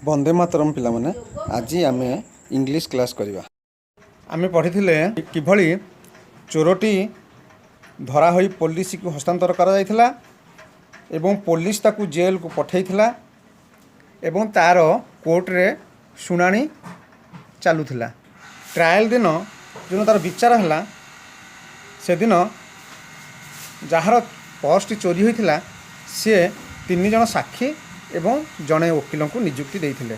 वंदे मातरम पिला माने आज आम इंग्लिश क्लास करवा। आम पढ़ी किभली चोरटी धरा होई पुलिस को हस्तांतर करा जायथिला एवं पुलिस ताकू जेल को पठेइथिला एवं तार कोर्ट रे शुणाणी चलुथिला। ट्रायल दिन जो तार विचार है से दिन जार पर्सटी चोरी होता सी 3 जन साक्षी एवं जड़े वकिल को नियुक्ति देते।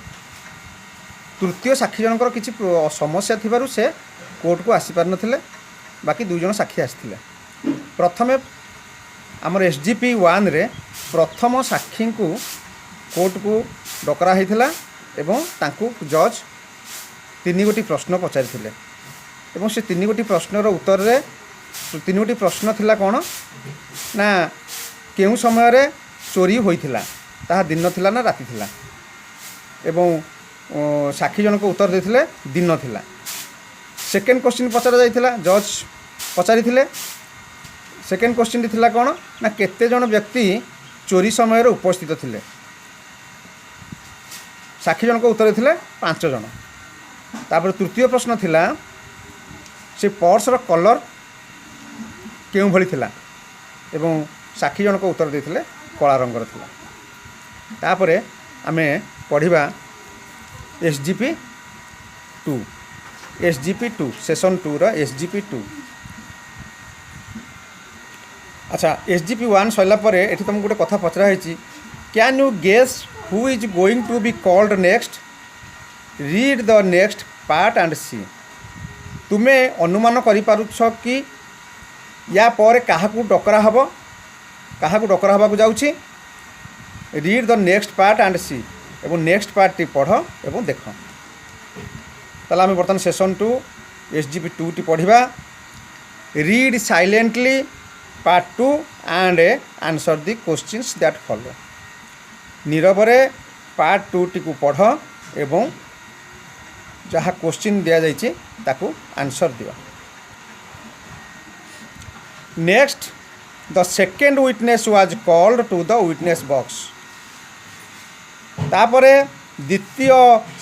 तृतीय साक्षी जनकर किसी समस्या थिबारु से कोर्ट को आसी पार नथिले, बाकी 2 जन साक्षी आसथिले। प्रथमे आमर SGP 1 रे प्रथम साक्षी को कोर्ट को डकरा होता एवं तांकु जज 3 गोटी प्रश्न पचारिथिले एवं से 3 गोटी प्रश्नर उत्तर रे 3 गोटी प्रश्न थिला कौन ना केउ समय रे चोरी होइथिला, ताहा दिन थिला ना राति थिला एवं साक्षी जन को उत्तर देथिले दिन थिला। सेकेंड क्वेश्चन पचरा जाइथिला, जज पचारिथिले। सेकेंड क्वेश्चन थिला कौन ना केते जन व्यक्ति चोरी समय रे उपस्थित थिले, साक्षी जन को उत्तर देथिले 5 जन। तापर तृतीय प्रश्न थिला से पर्स रो कलर केउ भली थिला एवं साक्षी जन को उत्तर देथिले कला रंगर थिला। तापरे आमे पढ़िबा SGP 2 सेशन 2 रो SGP 2। अच्छा, SGP 1 सैला परे एठी तुम गोटे कथा पचरा हेची, can you guess who is going to be called next, read the next part and see. तुम्हें अनुमान करि पारुछ कि या पर काहाकू डकरा हबो, काहाकू डकरा हबा को जाउछि। Read the next part and see एवं नेक्स्ट पार्ट टी पढ़ एवं देख। ताला आम बर्तमान सेशन 2 SGP 2 टी पढ़िबा। Read silently part 2 and answer the questions that follow. नीरवरे पार्ट 2 टी को पढ़ एवं जहाँ क्वेश्चन दिया जाइछि ताकू आंसर दिवा। Next, the second witness was called to the witness box. तापरे द्वितीय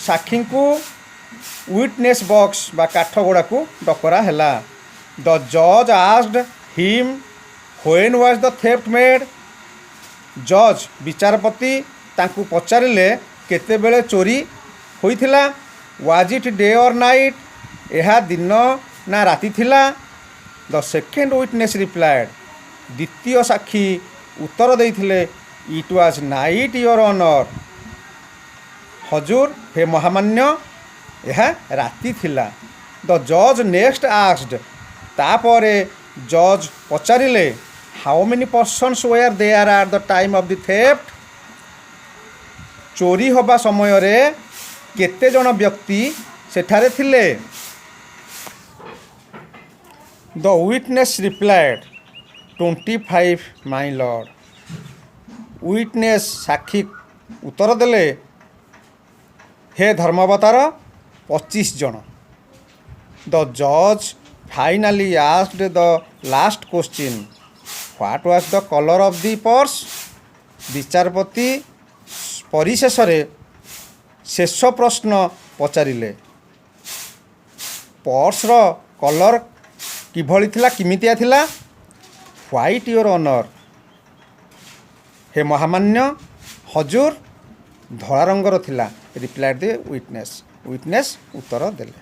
साक्षी को विटनेस बॉक्स बा काठगोड़ा को डकरा हैला। द जज asked him when was the theft made. जज विचारपति तांकू पचारिले केते बेले चोरी होइथिला। वाज इट डे और नाइट, यह दिन ना राति थिला। द सेकेंड विटनेस रिप्लाइड, द्वितीय साक्षी उत्तर देइथिले it was night your honour. हजूर हे महामान्य, यह राति थिला। द जज नेक्स्ट आस्क्ड, तापरे जज पचारिले how many persons were there at the time of the theft. चोरी होबा समय रे केते जन व्यक्ति सेठारे थिले। The witness replied 25 my lord. Witness साक्षी उत्तर देले हे धर्मावतार 25 जन। द जज finally asked the last question, what was the colour of the purse. विचारपति परिशेष शेष प्रश्न पचारिले पर्स रो कलर किभली थिला, किमितिया थिला। व्हाइट योर ऑनर, हे महामान्य हजूर धला रंगर थिला। रिप्लाइड द विटनेस, विटनेस उत्तर देले।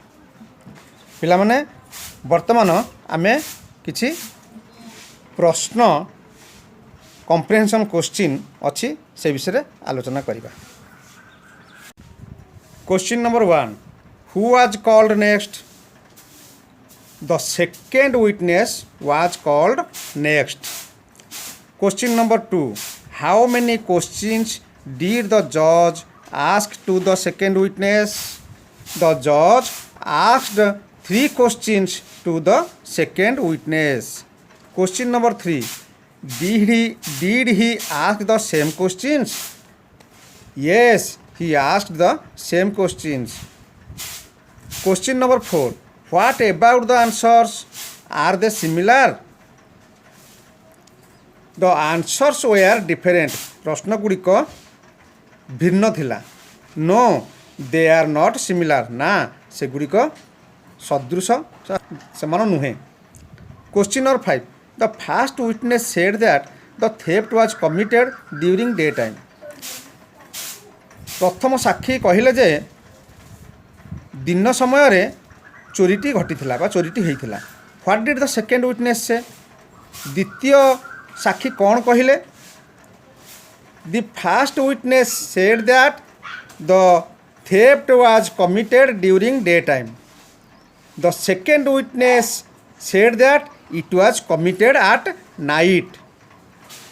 पिला माने वर्तमान आमे किछि प्रश्न कम्प्रिहेंशन क्वेश्चन अच्छी से विषय आलोचना करिबा। Question number 1, who was called next. The second witness was called next. Question number 2, how many questions did the जज ask to the second witness. The जज asked 3 questions to the second witness. Question number 3, did he ask the same questions? Yes, he asked the same questions. Question number 4, what about the answers? Are they similar? The answers were different. प्रश्न गुड़िक भिन्न थिला। No they are not similar ना सेगुड़िक सदृश सेमान नुहे। Question number 5 the first witness said that the theft was committed during daytime. प्रथम साक्षी कहले जे दिन समय चोरीटी घटी चोरीटी होता। What did the second witness से द्वितीय साक्षी कौन कहले? The first witness said that the theft was committed during day time. The second witness said that it was committed at night.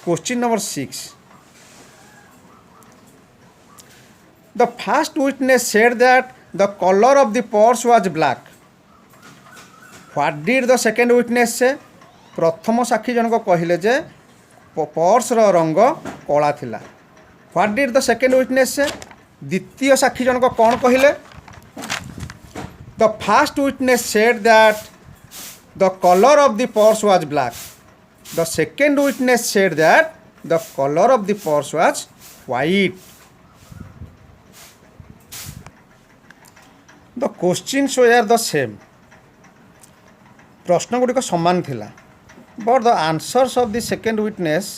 Question number 6 the first witness said that the color of the purse was black. What did the second witness say? प्रथम साक्षी जनक कहले जे purse रो रंग कला थिला। What did the second witness say? द्वितीय साक्षी जनक कौन कहले? The first witness said that the color of the purse was black. The second witness said that the color of the purse was white. The questions were the same. प्रश्न गुड़िक समान थिला, but the answers of the second witness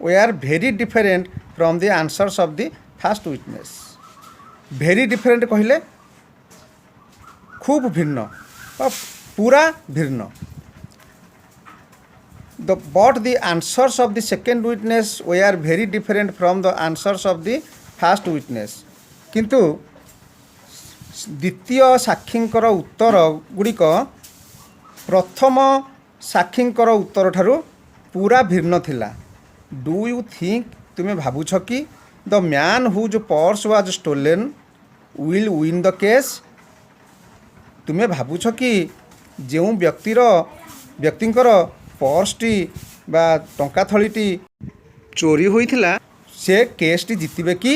were very different from the answers of the first witness. Very different कहले खूब भिन्न पूरा भिन्न। But the answers of the second witness were very different from the answers of the first witness. किंतु द्वितीय साक्षींकर उत्तर गुड़िक प्रथम साक्षींकर उत्तर ठारू पूरा भिन्न थिला। डू यू थिंक तुम्हें भावुछ कि the man whose purse was stolen will win the case? तुम्हें भावुछ कि जो व्यक्तिंकर पर्सटी बा टंका थलीटी चोरी होइथिला से केसटी जितिबे कि?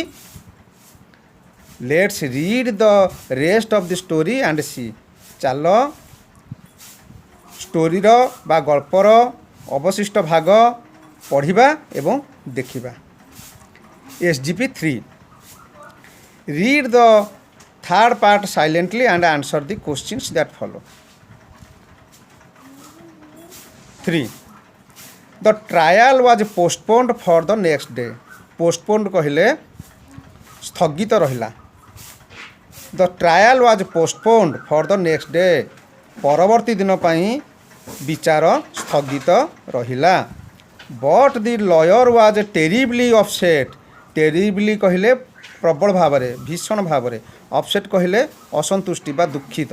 Let's read the rest of the story and see. चलो स्टोरीर बा गल्पर अवशिष्ट भाग पढ़िबा एवं देखिबा। SGP 3 read the third part silently and answer the questions that follow. 3 the trial was postponed for the next day. Postponed कहले स्थगित रहिला। The trial was postponed for the next day परवर्ती दिन पाई विचार स्थगित रहिला। But the lawyer was terribly upset. Terribly कहले प्रबल भाव भीषण भाव, अपसेट कहले असंतुष्टि बा दुखित।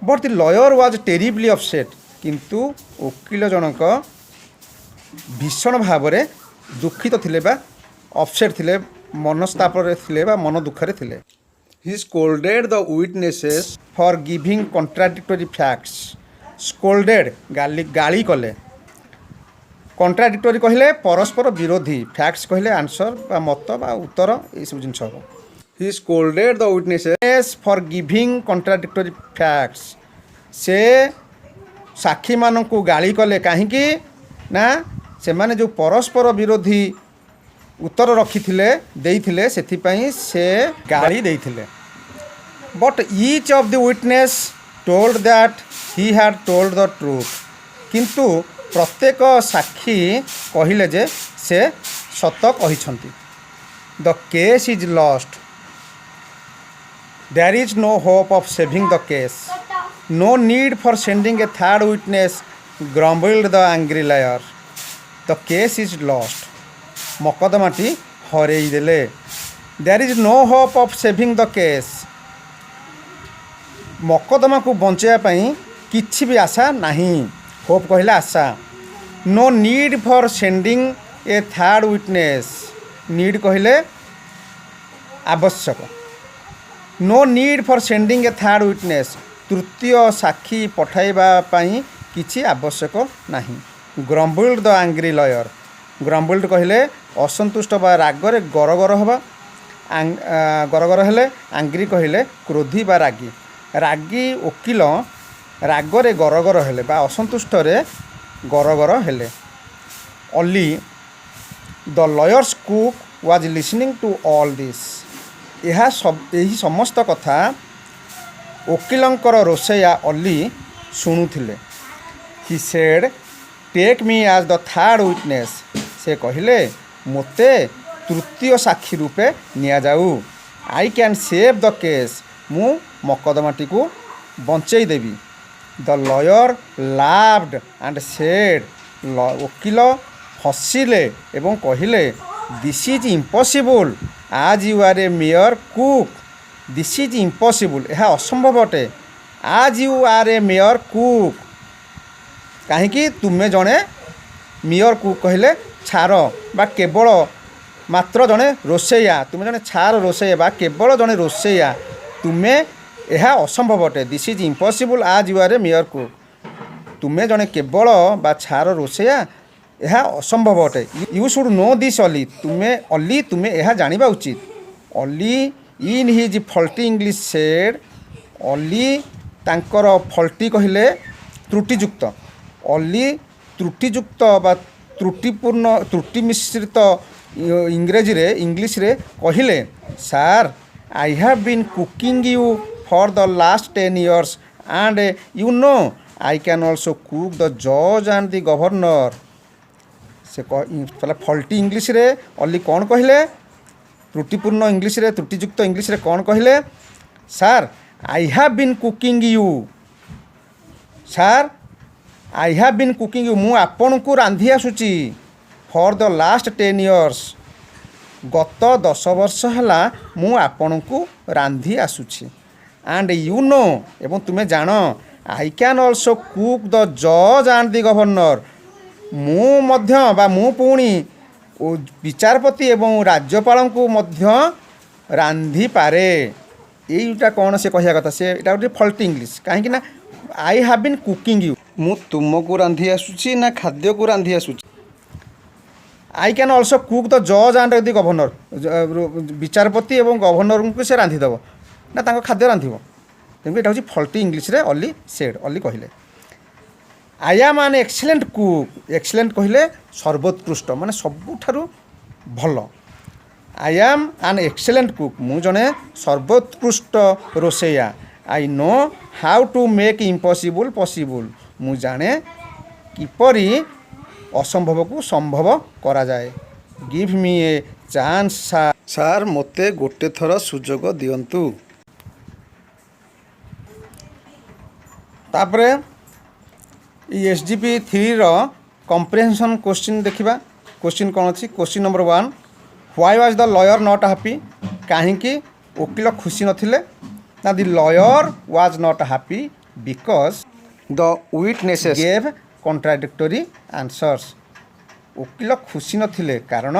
But the lawyer was terribly upset किंतु वकील जनक भीषण भाव दुखित थिले बा अपसेट थिले, मनस्ताप थिले बा मन दुखरे थिले। He scolded the witnesses for giving contradictory facts. Scolded गाली कले, कॉन्ट्राडिक्टरी कहले परस्पर विरोधी, फैक्ट्स कहले आंसर बा मत बा उत्तर ये सब जिनस। He scolded the witnesses for giving contradictory facts. से साक्षी मानू गाली कले कहीं ना से माने जो परस्पर विरोधी उत्तर रखिथिले देइथिले सेथिपई से गाली देइथिले। But each of the witness told that he had told the truth. किंतु प्रत्येक साक्षी कहिले जे से सत कहिसंती। The case is lost. There is no hope of saving the case. No need for sending a third witness grumbled the angry lawyer. The case is lost. मकदमाटी हरई देले। There is no hope of saving the case. मकदमा को बचाई किछि भी आशा नहीं। होप कहले आशा। No need for sending a third witness. Need कहले आवश्यक। No need for sending a third witness. तृतीय साक्षी पठाइबा पई किछि आवश्यक नहीं। Grumbled the angry lawyer. Grumbled कहले असंतुष्ट बा रागरे गरगर हवा। गरगर हेले एंग्री कहले क्रोधी बा रागी। रागी वकील रागरे गरगर हेले बा असंतुष्ट रे गरगर हेले। Only the lawyer's cook was listening to all this. ଏହି ସମସ୍ତ କଥା ଓକିଲଙ୍କର ରୋଷେଇଆ ଅଲି ଶୁଣୁଥିଲେ। ହି ସେଡ୍ ଟେକ୍ ମି ଆଜ୍ ଦ ଥାର୍ଡ଼ ୱିଟନେସ୍। ସେ କହିଲେ ମୋତେ ତୃତୀୟ ସାକ୍ଷୀ ରୂପେ ନିଆଯାଉ। I can save the case. ମୁଁ ମକଦ୍ଦମାଟିକୁ ବଞ୍ଚେଇ ଦେବି। The lawyer laughed and said. ଓକିଲ ହସିଲେ ଏବଂ କହିଲେ this is impossible as you are a mere cook. This is impossible. ଏହା ଅସମ୍ଭବ ଅଟେ। As you are a mere cook. କାହିଁକି ତୁମେ ଜଣେ ମେୟର୍ କୁକ୍ କହିଲେ ଛାର ବା କେବଳ ମାତ୍ର ଜଣେ ରୋଷେଇଆ। ତୁମେ ଜଣେ ଛାର ରୋଷେଇଆ ବା କେବଳ ଜଣେ ରୋଷେଇଆ। ତୁମେ ଏହା ଅସମ୍ଭବ ଅଟେ। This is impossible as you are a mere cook. ତୁମେ ଜଣେ କେବଳ ବା ଛାର ରୋଷେଇଆ, ଏହା ଅସମ୍ଭବ ଅଟେ। You should know this Ali. ତୁମେ ଏହା ଜାଣିବା ଉଚିତ। Ali in his faulty English said. Ali ତାଙ୍କର ଫଲ୍ଟି କହିଲେ ତ୍ରୁଟିଯୁକ୍ତ। ଅଲି ତ୍ରୁଟିଯୁକ୍ତ ବା ତ୍ରୁଟି ମିଶ୍ରିତ ଇଂଲିଶରେ କହିଲେ sir I have been cooking you for the last 10 years and you know I can also cook the ଜଜ୍ ଆଣ୍ଡ ଦି ଗଭର୍ଣ୍ଣର। ସେ ଫଲ୍ଟି ଇଂଲିଶରେ ଅଲି କ'ଣ କହିଲେ? ତ୍ରୁଟିପୂର୍ଣ୍ଣ ଇଂଲିଶରେ ତ୍ରୁଟିଯୁକ୍ତ ଇଂଲିଶରେ କ'ଣ କହିଲେ? Sir I have been cooking you. Sir I have been cooking you. ମୁଁ ଆପଣଙ୍କୁ ରାନ୍ଧି ଆସୁଛି। For the last 10 years। ଗତ 10 ବର୍ଷ ହେଲା ମୁଁ ଆପଣଙ୍କୁ ରାନ୍ଧି ଆସୁଛି। ଆଣ୍ଡ ୟୁ ନୋ ଏବଂ ତୁମେ ଜାଣ I can also cook the ଜଜ୍ ଆଣ୍ଡ ଦି ଗଭର୍ଣ୍ଣର। ମୁଁ ମଧ୍ୟ ବା ମୁଁ ପୁଣି ବିଚାରପତି ଏବଂ ରାଜ୍ୟପାଳଙ୍କୁ ମଧ୍ୟ ରାନ୍ଧିପାରେ। ଏଇଟା କ'ଣ ସେ କହିବା କଥା? ସେ ଏଇଟା ଗୋଟେ ଫଲ୍ଟି ଇଂଲିଶ। କାହିଁକି ନା I have been cooking you. ମୁଁ ତୁମକୁ ରାନ୍ଧି ଆସୁଛି ନା ଖାଦ୍ୟକୁ ରାନ୍ଧି ଆସୁଛି? I can also cook the ଜଜ୍ ଆଣ୍ଡ ଦି ଗଭର୍ଣ୍ଣର। ବିଚାରପତି ଏବଂ ଗଭର୍ଣ୍ଣରଙ୍କୁ ସେ ରାନ୍ଧିଦେବ ନା ତାଙ୍କ ଖାଦ୍ୟ ରାନ୍ଧିବ? ତେଣୁ ଏଇଟା ହେଉଛି ଫଲ୍ଟି ଇଂଲିଶରେ ଅଲି ସେଡ୍। ଅଲି କହିଲେ ଆଇ ଆମ୍ ଆନ୍ ଏକ୍ସେଲେଣ୍ଟ କୁକ୍। ଏକ୍ସେଲେଣ୍ଟ କହିଲେ ସର୍ବୋତ୍କୃଷ୍ଟ, ମାନେ ସବୁଠାରୁ ଭଲ। ଆଇ ଆମ୍ ଆନ୍ ଏକ୍ସେଲେଣ୍ଟ କୁକ୍। ମୁଁ ଜଣେ ସର୍ବୋତ୍କୃଷ୍ଟ ରୋଷେଇଆ। I no how to make impossible possible. ମୁଁ ଜାଣେ କିପରି ଅସମ୍ଭବକୁ ସମ୍ଭବ କରାଯାଏ। ଗିଭ୍ ମି ଏ ଚାନ୍ସ ସାର୍। ମୋତେ ଗୋଟେ ଥର ସୁଯୋଗ ଦିଅନ୍ତୁ। ତାପରେ SGP3ର କମ୍ପ୍ରେହେନ୍ସନ୍ କୋଶ୍ଚିନ୍ ଦେଖିବା। କୋଶ୍ଚିନ୍ କ'ଣ ଅଛି? Question number 1, why was the lawyer not happy. କାହିଁକି ଓକିଲ ଖୁସି ନଥିଲେ? No the lawyer was not happy because the witnesses gave contradictory answers. ଓକିଲ ଖୁସି ନଥିଲେ କାରଣ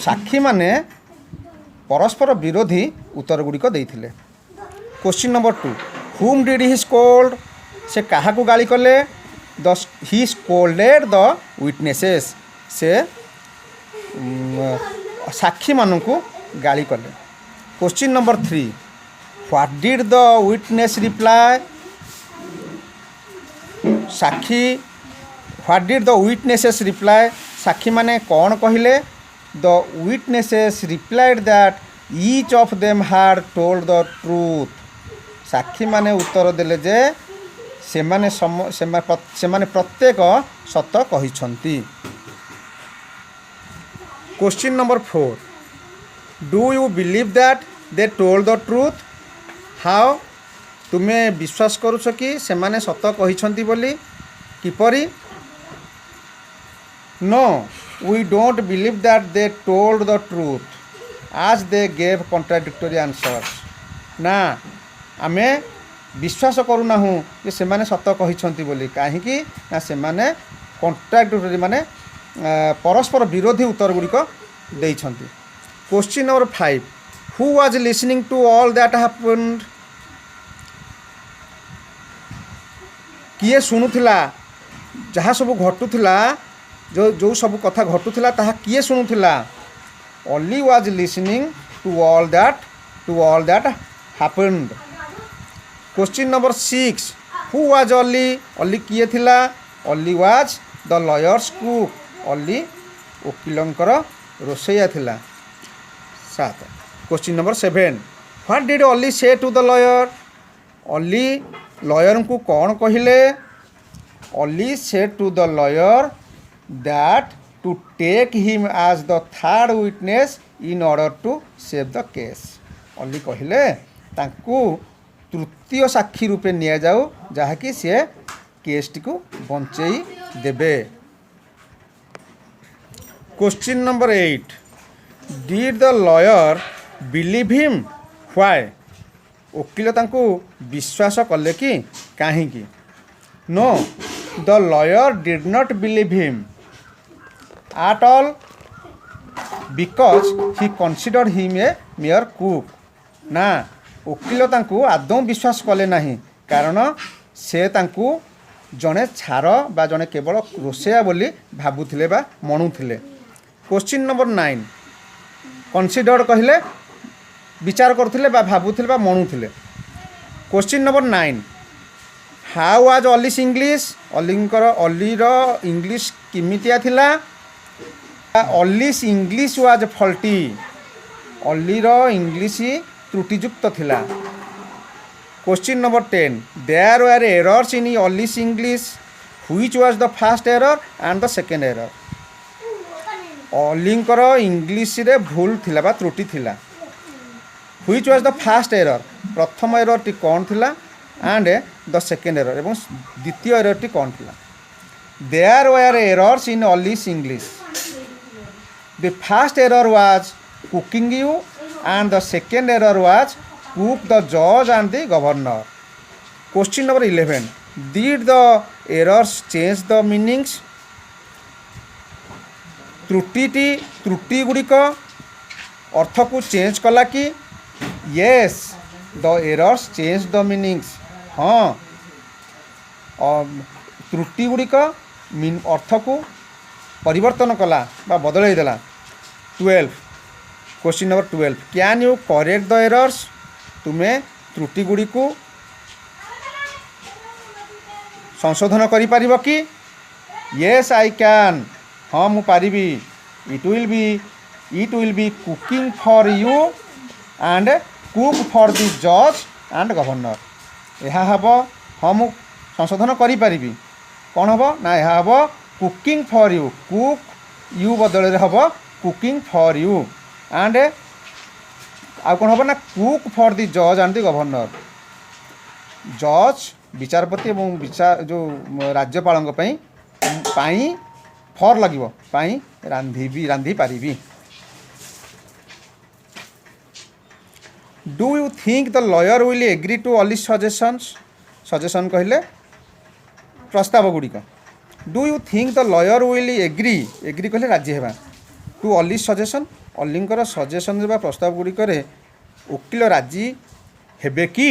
ସାକ୍ଷୀମାନେ ପରସ୍ପର ବିରୋଧୀ ଉତ୍ତର ଗୁଡ଼ିକ ଦେଇଥିଲେ। Question number 2, whom did he scold. ସେ କାହାକୁ ଗାଳି କଲେ? ହି ସ୍କୋଲ୍ଡେଡ୍ ଦ ୱିଟନେସେସ୍। ସେ ସାକ୍ଷୀମାନଙ୍କୁ ଗାଳି କଲେ। Question number 3, what did the witness reply. What did the witnesses reply. ସାକ୍ଷୀମାନେ କ'ଣ କହିଲେ? The witnesses replied that each of them had told the truth. ସାକ୍ଷୀମାନେ ଉତ୍ତର ଦେଲେ ଯେ ସେମାନେ ପ୍ରତ୍ୟେକ ସତ କହିଛନ୍ତି। Question number 4, do you believe that they told the truth. How. ତୁମେ ବିଶ୍ୱାସ କରୁଛ କି ସେମାନେ ସତ କହିଛନ୍ତି ବୋଲି? କିପରି? No we don't believe that they told the truth as De gave contradictory ଆନ୍ସର୍ସ। ନା, ଆମେ ବିଶ୍ୱାସ କରୁନାହୁଁ ଯେ ସେମାନେ ସତ କହିଛନ୍ତି ବୋଲି। କାହିଁକି ନା ସେମାନେ କଣ୍ଟ୍ରାଡିକ୍ଟୋରି ମାନେ ପରସ୍ପର ବିରୋଧୀ ଉତ୍ତର ଗୁଡ଼ିକ ଦେଇଛନ୍ତି। Question number 5, who was listening to all that happened. କିଏ ଶୁଣୁଥିଲା ଯାହା ସବୁ ଘଟୁଥିଲା? ଯେଉଁ ସବୁ କଥା ଘଟୁଥିଲା ତାହା କିଏ ଶୁଣୁଥିଲା? Ali was listening to all that happened. Question number 6, who was Ali. Ali କିଏ ଥିଲା? Ali was the lawyer's cook. Ali ଓକିଲଙ୍କର ରୋଷେଇଆ ଥିଲା। 7 question number 7 what did Ali say to the lawyer Ali lawyer को कौन कहले Ali say to the lawyer that to take him as the third witness in order to save the case Ali कहले तांकू तृतीय साक्षी रूपे निया जाऊ जहाँकि सी केसटी को बंचई देबे question number 8 did the lawyer believe him why वकील तांकू विश्वास कले कि काहींकी no the lawyer did not believe him at all because he considered him a mere cook ना वकील तांकू आदौ विश्वास कले नहीं कारण से तांकू जड़े छार बा जड़े केवल रोसैया बोली भाबुथिले बा मणुथिले क्वेश्चन नंबर 9 कन्सिडर्ड कहले विचार करथिले बा भाबुथिले बा मणुथिले question number 9 how was Alice's English अलीर इंग्लिश किमितिया थिला अलीस इंग्लिश वाज फल्टी अलीर इंग्लिश त्रुटियुक्त थिला question number 10 there were errors in Alice's English which was the first error and the second error अलींकर इंग्लिश रे भूल थिला बा त्रुटि थिला which was the first error प्रथम एरर टी कौन थिला एंड द सेकेंड एरर एवं द्वितीय एरर टी कौन थिला there were errors in Alice's English The first error was cooking you and the second error was cook the judge and the governor. Question number 11. Did the errors change the meanings? त्रुटि गुड़िक अर्थ को change कला कि yes the errors change the meanings हाँ त्रुटि गुड़िक अर्थ को परिवर्तन कला बा बदल देला 12 question number 12 can you correct the errors तुम्हें त्रुटि गुड़ी को संशोधन करि परिबो कि यस आई कैन हाँ मु पारिबी it will be cooking for you and cook for the जज एंड गवर्नर यह हम हाँ मु संशोधन करि परिबी कौन हम ना यह हम cooking for you cook you बदल हम कुकिंग फॉर यू एंड आ कौन हम ना कुक फॉर द जज एंड द गवर्नर जज विचारपति और विचार जो राज्यपाल फॉर लगे रांधि पारिबी do you think the lawyer will agree to अलीस suggestion कहले प्रस्ताव गुड़िक do you think the lawyer will agree कहले राजी हेबा टू अलीस सजेशन अलींकर सजेशन बा प्रस्ताव गुड़िक वकील राजी हेबे कि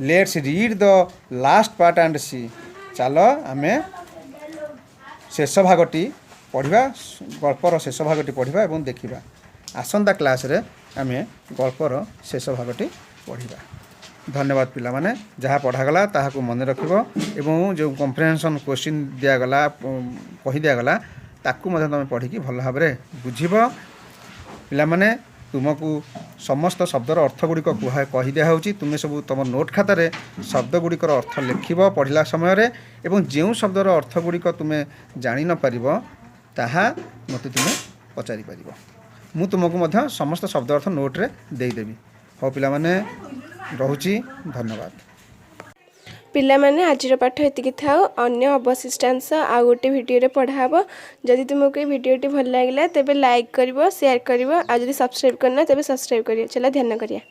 let's read the last part and see चल आमे शेष भागटी पढ़ा गल्पर शेष भागटी पढ़ा और देखा आसंता क्लास रे आमे गल्पर शेष भागटी पढ़ा धन्यवाद पिला माने जहाँ पढ़ागला ताहाकू मन रखिबो एवं जो कम्प्रेहेंशन क्वेश्चन दिगला कही दिगला ताकू मध्य तुम पढ़ी भल भाव में बुझिबो पिला माने तुमको समस्त शब्दर अर्थ गुड़िक कही दिखाऊँगी तुम्हें सब तुम नोट खातार शब्द गुड़िकर अर्थ लिखब पढ़ला समय एवं जो शब्दर अर्थ गुड़िक तुम्हें जानी न पार ताहा मते तुम्हें पचारि पारिबो मु तुमको समस्त शब्द अर्थ नोट्रे देदेवी हो पिला माने रहुची धन्यवाद पिला माने आजिर पाठ एतिकी थाओ अन्य अवशिष्टांश आ गोटे भिडियो पढ़ाब जदि तुमको ये भिडियोटी भल लगे तेबे लाइक करिवो शेयर करिवो आ जदि सब्सक्राइब करना तेबे सब्सक्राइब करियो चला ध्यान करिया।